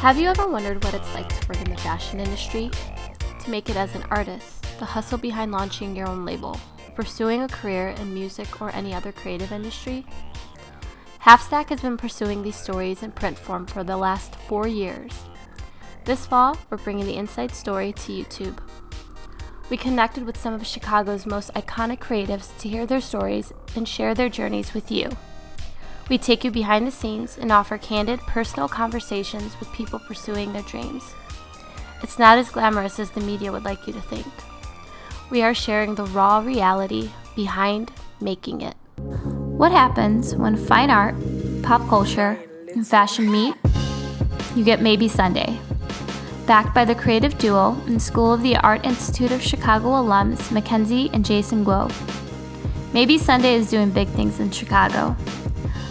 Have you ever wondered what it's like to work in the fashion industry? To make it as an artist, the hustle behind launching your own label, pursuing a career in music or any other creative industry? Halfstack has been pursuing these stories in print form for the last 4 years. This fall, we're bringing the inside story to YouTube. We connected with some of Chicago's most iconic creatives to hear their stories and share their journeys with you. We take you behind the scenes and offer candid, personal conversations with people pursuing their dreams. It's not as glamorous as the media would like you to think. We are sharing the raw reality behind making it. What happens when fine art, pop culture, and fashion meet? You get Maybe Sunday. Backed by the creative duo and School of the Art Institute of Chicago alums Mckenzie and Jason Guo. Maybe Sunday is doing big things in Chicago.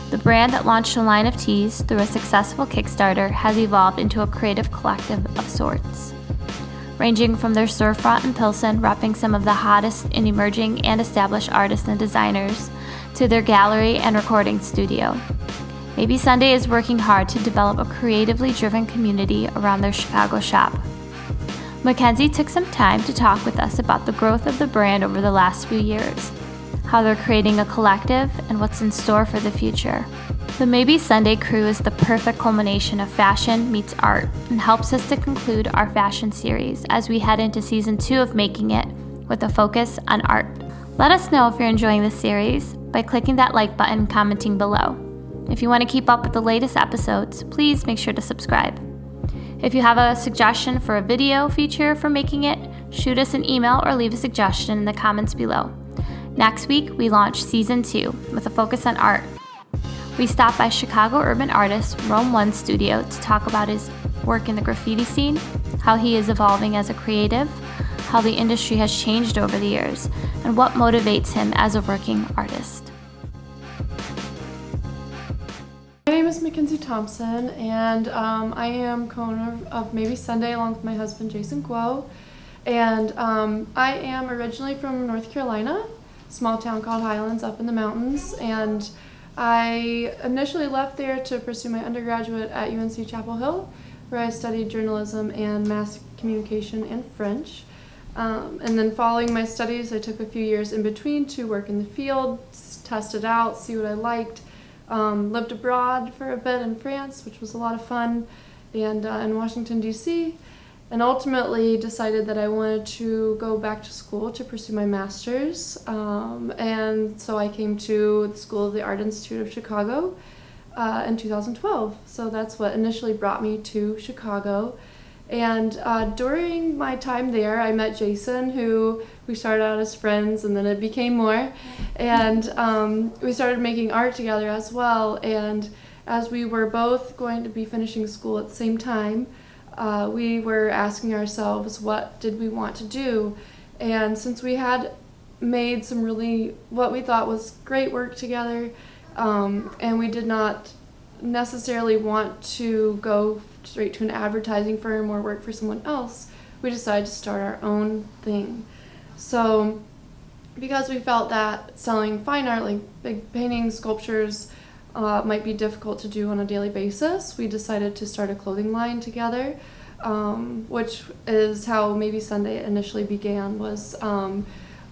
The brand that launched a line of tees through a successful Kickstarter has evolved into a creative collective of sorts. Ranging from their storefront in Pilsen, repping some of the hottest and emerging and established artists and designers, to their gallery and recording studio. Maybe Sunday is working hard to develop a creatively driven community around their Chicago shop. Mackenzie took some time to talk with us about the growth of the brand over the last few years, how they're creating a collective, and what's in store for the future. The Maybe Sunday crew is the perfect culmination of fashion meets art and helps us to conclude our fashion series as we head into season 2 of Making It with a focus on art. Let us know if you're enjoying this series by clicking that like button and commenting below. If you want to keep up with the latest episodes, please make sure to subscribe. If you have a suggestion for a video feature for Making It, shoot us an email or leave a suggestion in the comments below. Next week, we launch Season 2 with a focus on art. We stop by Chicago urban artist Rome One Studio to talk about his work in the graffiti scene, how he is evolving as a creative, how the industry has changed over the years, and what motivates him as a working artist. My name is McKenzie Thompson, and I am co-owner of Maybe Sunday along with my husband Jason Guo. And I am originally from North Carolina, small town called Highlands up in the mountains, and I initially left there to pursue my undergraduate at UNC Chapel Hill, where I studied journalism and mass communication and French. And then following my studies, I took a few years in between to work in the field, test it out, see what I liked. Lived abroad for a bit in France, which was a lot of fun, and in Washington, D.C., and ultimately decided that I wanted to go back to school to pursue my master's. And so I came to the School of the Art Institute of Chicago in 2012. So that's what initially brought me to Chicago. And during my time there, I met Jason, who we started out as friends, and then it became more. And we started making art together as well. And as we were both going to be finishing school at the same time, we were asking ourselves, what did we want to do? And since we had made some really, what we thought was great work together, and we did not necessarily want to go straight to an advertising firm or work for someone else, we decided to start our own thing. So because we felt that selling fine art, like big paintings, sculptures, might be difficult to do on a daily basis, we decided to start a clothing line together, which is how Maybe Sunday initially began, was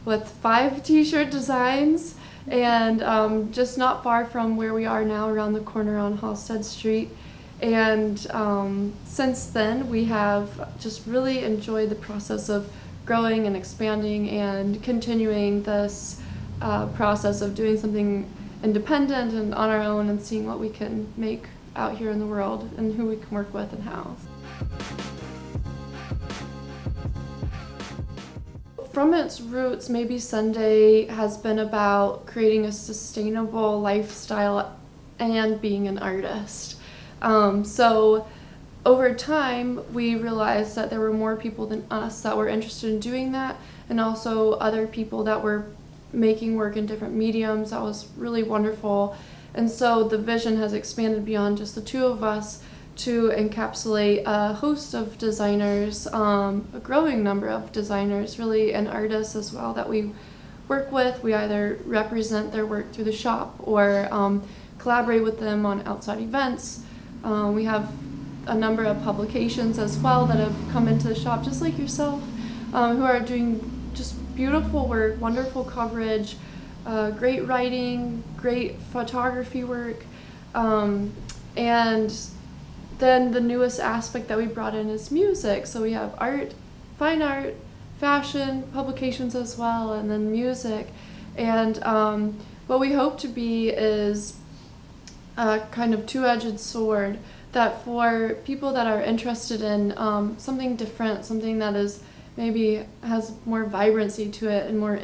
with 5 t-shirt designs, and just not far from where we are now, around the corner on Halstead Street. And since then, we have just really enjoyed the process of growing and expanding and continuing this process of doing something independent and on our own, and seeing what we can make out here in the world and who we can work with and how. From its roots, Maybe Sunday has been about creating a sustainable lifestyle and being an artist. So over time, we realized that there were more people than us that were interested in doing that, and also other people that were making work in different mediums. That was really wonderful. And so the vision has expanded beyond just the two of us to encapsulate a host of designers, a growing number of designers, really, and artists as well, that we work with. We either represent their work through the shop or collaborate with them on outside events. We have a number of publications as well that have come into the shop, just like yourself, who are doing just beautiful work, wonderful coverage, great writing, great photography work, and then the newest aspect that we brought in is music. So we have art, fine art, fashion, publications as well, and then music. And what we hope to be is a kind of two-edged sword that for people that are interested in something different, something that is maybe has more vibrancy to it and more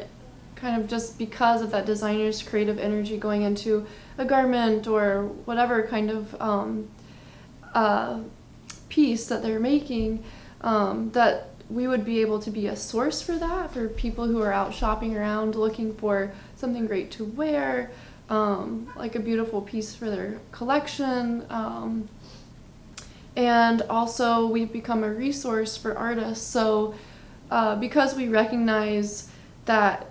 kind of just because of that designer's creative energy going into a garment or whatever kind of piece that they're making, that we would be able to be a source for that, for people who are out shopping around looking for something great to wear, like a beautiful piece for their collection. And also we've become a resource for artists. So because we recognize that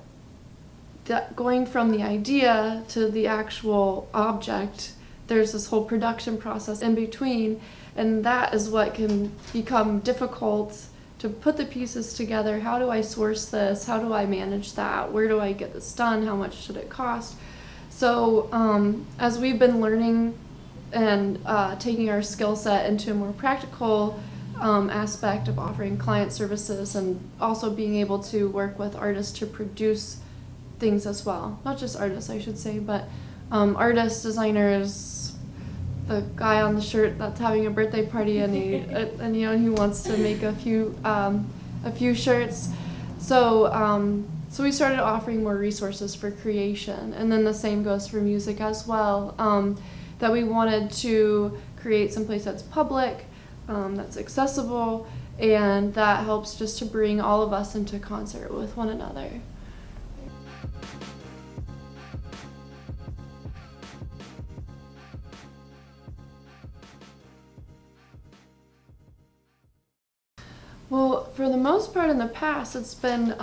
going from the idea to the actual object, there's this whole production process in between, and that is what can become difficult to put the pieces together. How do I source this? How do I manage that? Where do I get this done? How much should it cost? So as we've been learning and taking our skill set into a more practical aspect of offering client services and also being able to work with artists to produce things as well. Not just artists, I should say, but artists, designers, the guy on the shirt that's having a birthday party and he wants to make a few shirts. So so we started offering more resources for creation, and then the same goes for music as well. That we wanted to create someplace that's public, that's accessible, and that helps just to bring all of us into concert with one another. Well, for the most part in the past, it's been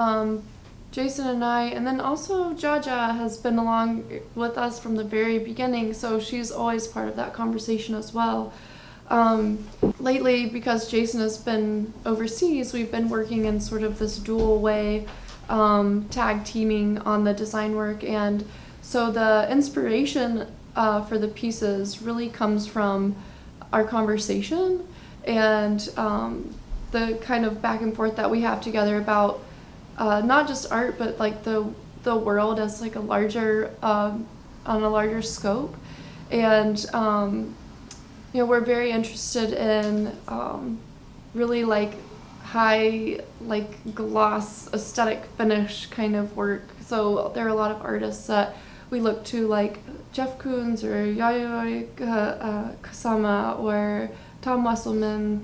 Jason and I, and then also Jaja has been along with us from the very beginning, so she's always part of that conversation as well. Lately, because Jason has been overseas, we've been working in sort of this dual way, tag teaming on the design work, and so the inspiration for the pieces really comes from our conversation and the kind of back and forth that we have together about not just art, but like the world as like a larger on a larger scope. And we're very interested in really like high like gloss aesthetic finish kind of work. So there are a lot of artists that we look to, like Jeff Koons or Yayoi Kasama or Tom Wesselman.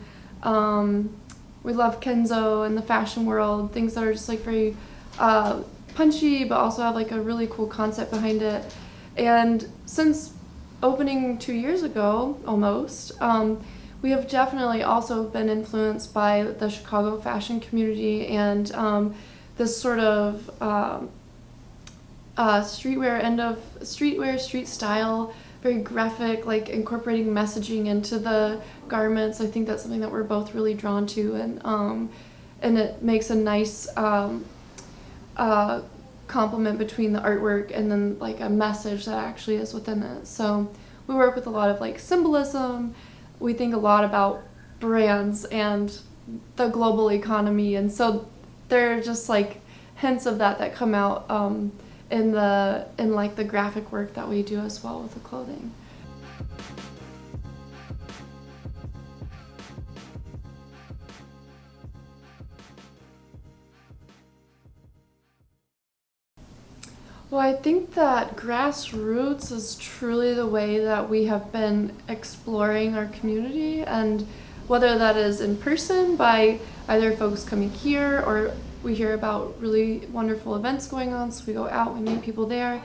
We love Kenzo in the fashion world, things that are just like very punchy, but also have like a really cool concept behind it. And since opening 2 years ago, almost, we have definitely also been influenced by the Chicago fashion community and this sort of streetwear, street style, very graphic, like incorporating messaging into the garments. I think that's something that we're both really drawn to, and it makes a nice complement between the artwork and then like a message that actually is within it. So we work with a lot of like symbolism. We think a lot about brands and the global economy, and so there are just like hints of that come out in like the graphic work that we do as well with the clothing. Well, I think that grassroots is truly the way that we have been exploring our community, and whether that is in person by either folks coming here or we hear about really wonderful events going on, so we go out, we meet people there.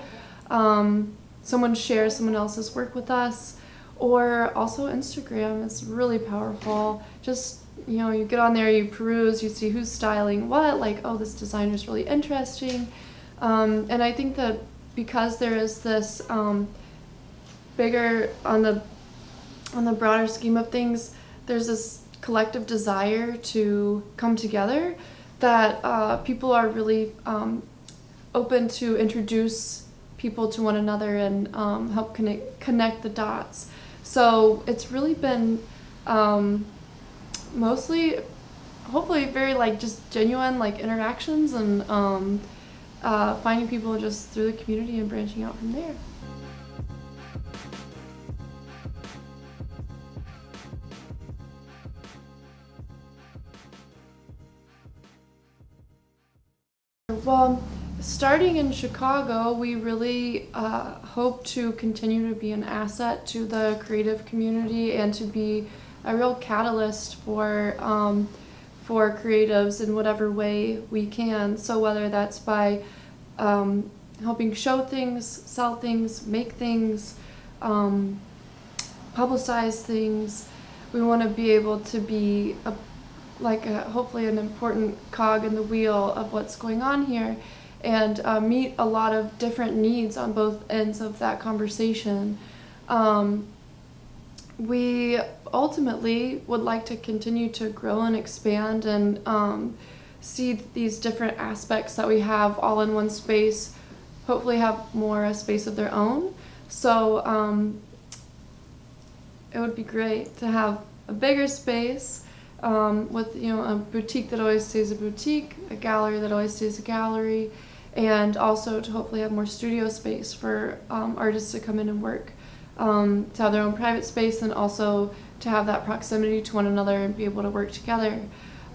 Someone shares someone else's work with us, or also Instagram is really powerful. Just, you get on there, you peruse, you see who's styling what, like, oh, this designer's really interesting. And I think that because there is this bigger, on the broader scheme of things, there's this collective desire to come together that people are really open to introduce people to one another and help connect the dots. So it's really been mostly, hopefully, very like just genuine like interactions and finding people just through the community and branching out from there. Well, starting in Chicago, we really hope to continue to be an asset to the creative community and to be a real catalyst for creatives in whatever way we can. So whether that's by helping show things, sell things, make things, publicize things, we want to be able to be hopefully an important cog in the wheel of what's going on here, and meet a lot of different needs on both ends of that conversation. We ultimately would like to continue to grow and expand and see these different aspects that we have all in one space, hopefully have more a space of their own. So it would be great to have a bigger space with a boutique that always stays a boutique, a gallery that always stays a gallery, and also to hopefully have more studio space for artists to come in and work, to have their own private space, and also to have that proximity to one another and be able to work together.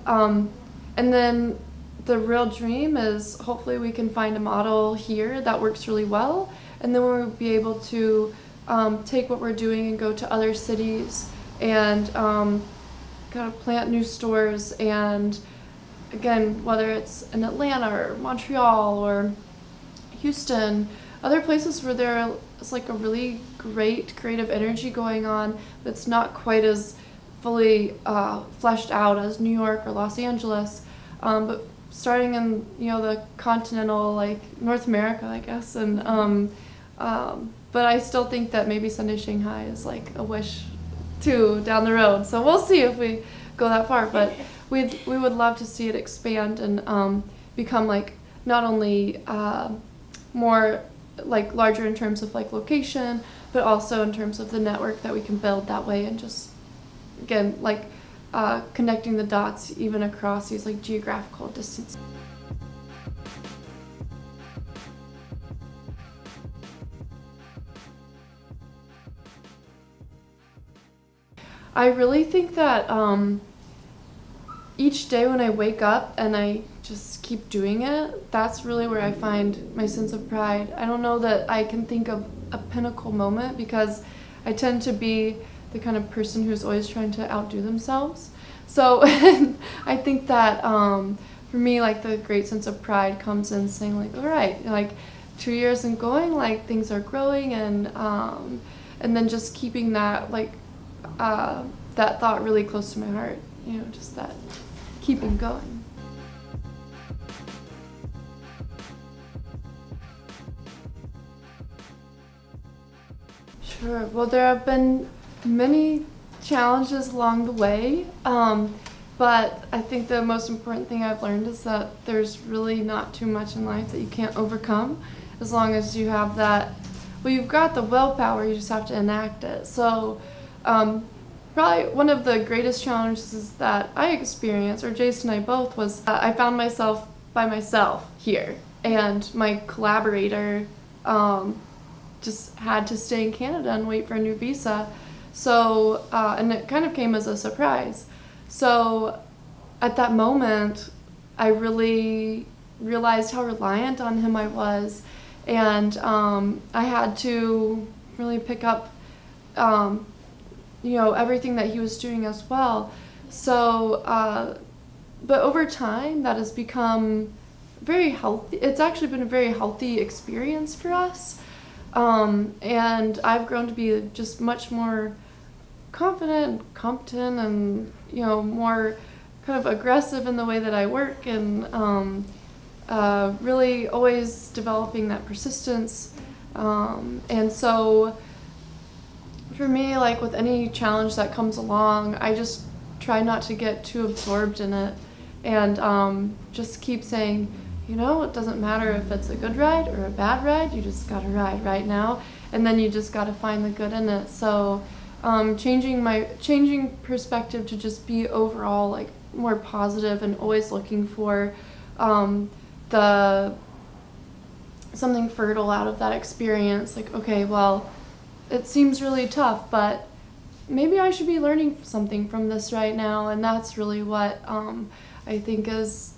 And then the real dream is hopefully we can find a model here that works really well, and then we'll be able to take what we're doing and go to other cities and kind of plant new stores, and again, whether it's in Atlanta or Montreal or Houston, other places where there's like a really great creative energy going on that's not quite as fully fleshed out as New York or Los Angeles, but starting in the continental, like North America, I guess, and but I still think that maybe Sunday Shanghai is like a wish too down the road. So we'll see if we go that far, but we would love to see it expand and become like not only more like larger in terms of like location, but also in terms of the network that we can build that way, and just again like connecting the dots even across these like geographical distances. I really think that each day when I wake up and I just keep doing it, that's really where I find my sense of pride. I don't know that I can think of a pinnacle moment, because I tend to be the kind of person who's always trying to outdo themselves. So I think that for me, like the great sense of pride comes in saying like, all right, like 2 years and going, like things are growing, and then just keeping that like that thought really close to my heart, just that keeping going. Sure. Well, there have been many challenges along the way, but I think the most important thing I've learned is that there's really not too much in life that you can't overcome, as long as you have that. Well, you've got the willpower, you just have to enact it. So probably one of the greatest challenges that I experienced, or Jason and I both, was I found myself by myself here, and my collaborator just had to stay in Canada and wait for a new visa. So, and it kind of came as a surprise. So at that moment, I really realized how reliant on him I was, and I had to really pick up everything that he was doing as well. So, but over time, that has become very healthy. It's actually been a very healthy experience for us. And I've grown to be just much more confident, competent, and, more kind of aggressive in the way that I work, and really always developing that persistence. And so For me, like with any challenge that comes along, I just try not to get too absorbed in it, and just keep saying, you know, it doesn't matter if it's a good ride or a bad ride, you just gotta ride right now, and then you just gotta find the good in it. So changing perspective to just be overall like more positive and always looking for the something fertile out of that experience. Like, okay, well, it seems really tough, but maybe I should be learning something from this right now, and that's really what I think has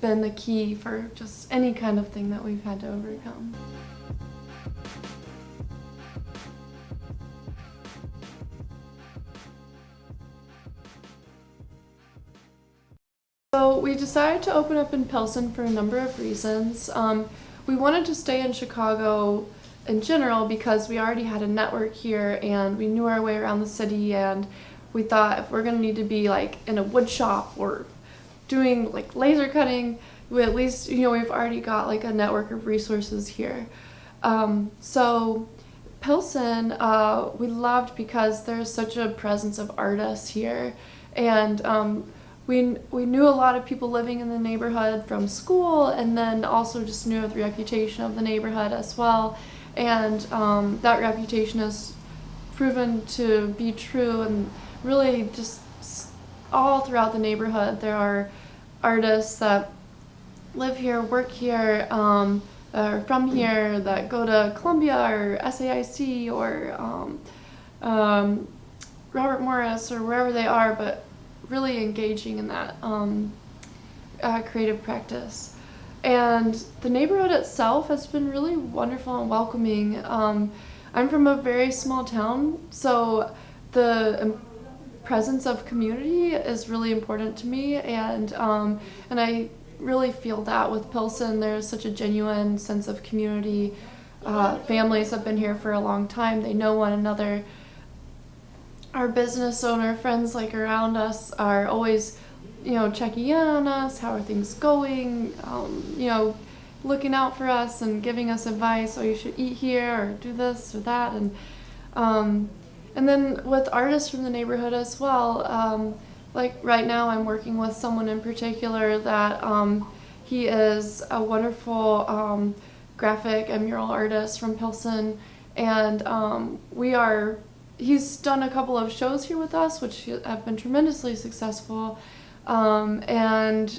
been the key for just any kind of thing that we've had to overcome. So we decided to open up in Pilsen for a number of reasons. We wanted to stay in Chicago in general because we already had a network here and we knew our way around the city, and we thought if we're going to need to be like in a wood shop or doing like laser cutting, we at least, you know, we've already got like a network of resources here. So Pilsen we loved because there's such a presence of artists here, and we knew a lot of people living in the neighborhood from school, and then also just knew of the reputation of the neighborhood as well. And that reputation has proven to be true, and really just all throughout the neighborhood there are artists that live here, work here, are from here, that go to Columbia or SAIC or Robert Morris or wherever they are, but really engaging in that creative practice. And the neighborhood itself has been really wonderful and welcoming. I'm from a very small town, so the presence of community is really important to me, and I really feel that with Pilsen. There's such a genuine sense of community. Families have been here for a long time. They know one another. Our business owner friends like around us are always, you know, checking in on us. How are things going? You know, looking out for us and giving us advice. Oh, you should eat here or do this or that. And then with artists from the neighborhood as well. Like right now I'm working with someone in particular that he is a wonderful graphic and mural artist from Pilsen, and he's done a couple of shows here with us, which have been tremendously successful. And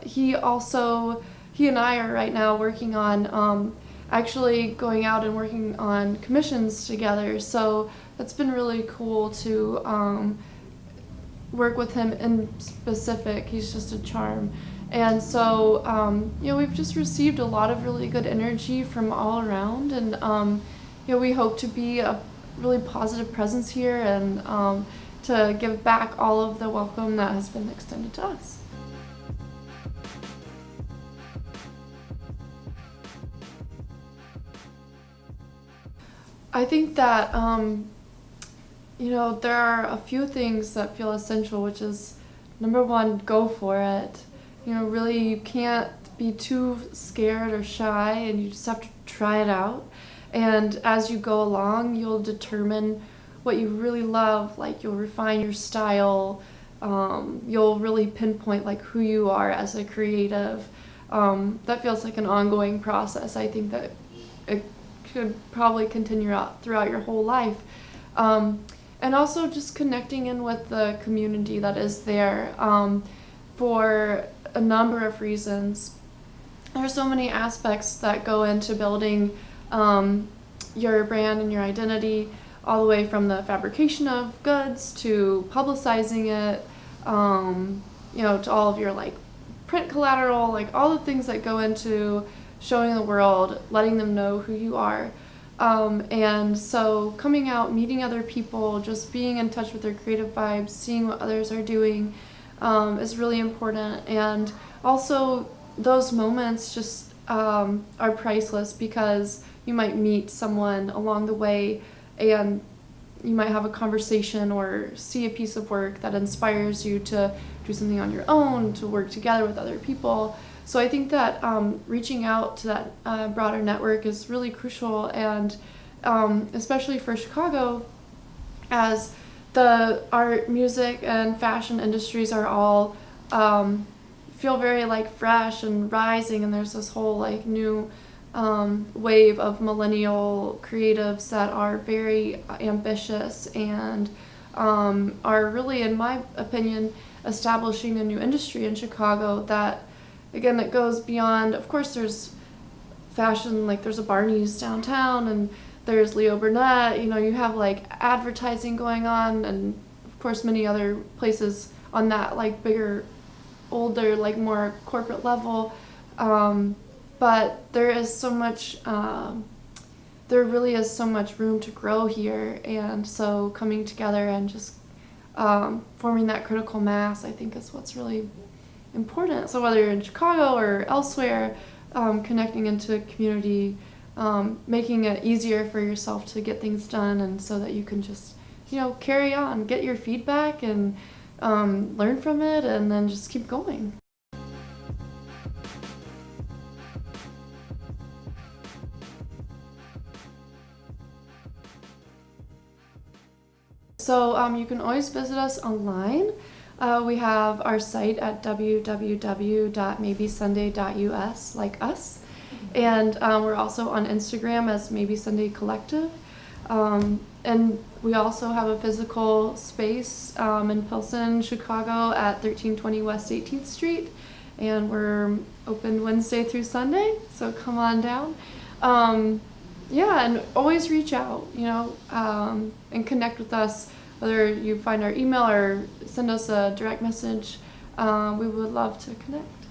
he and I are right now working on actually going out and working on commissions together. So that's been really cool to work with him in specific. He's just a charm. And so, you know, we've just received a lot of really good energy from all around, and you know, we hope to be a really positive presence here and to give back all of the welcome that has been extended to us. I think that you know, there are a few things that feel essential, which is number one, go for it. You know, really, you can't be too scared or shy, and you just have to try it out. And as you go along, you'll determine what you really love. Like, you'll refine your style. You'll really pinpoint like who you are as a creative. That feels like an ongoing process. I think that it could probably continue throughout your whole life. And also just connecting in with the community that is there for a number of reasons. There's so many aspects that go into building your brand and your identity, all the way from the fabrication of goods to publicizing it, you know, to all of your like print collateral, like all the things that go into showing the world, letting them know who you are. And so coming out, meeting other people, just being in touch with their creative vibes, seeing what others are doing is really important. And also those moments just are priceless, because you might meet someone along the way and you might have a conversation or see a piece of work that inspires you to do something on your own, to work together with other people. So I think that reaching out to that broader network is really crucial, and especially for Chicago, as the art, music, and fashion industries are all feel very like fresh and rising, and there's this whole like new wave of millennial creatives that are very ambitious and are really, in my opinion, establishing a new industry in Chicago that, again, it goes beyond, of course, there's fashion, like there's a Barney's downtown and there's Leo Burnett, you know, you have like advertising going on, and of course many other places on that like bigger, older, like more corporate level. But there is so much, there really is so much room to grow here, and so coming together and just forming that critical mass, I think, is what's really important. So whether you're in Chicago or elsewhere, connecting into a community, making it easier for yourself to get things done, and so that you can just, you know, carry on, get your feedback, and learn from it, and then just keep going. So you can always visit us online. We have our site at www.maybesunday.us, like us. And we're also on Instagram as Maybe Sunday Collective. And we also have a physical space in Pilsen, Chicago at 1320 West 18th Street. And we're open Wednesday through Sunday, so come on down. Yeah, and always reach out, you know, and connect with us, whether you find our email or send us a direct message. We would love to connect.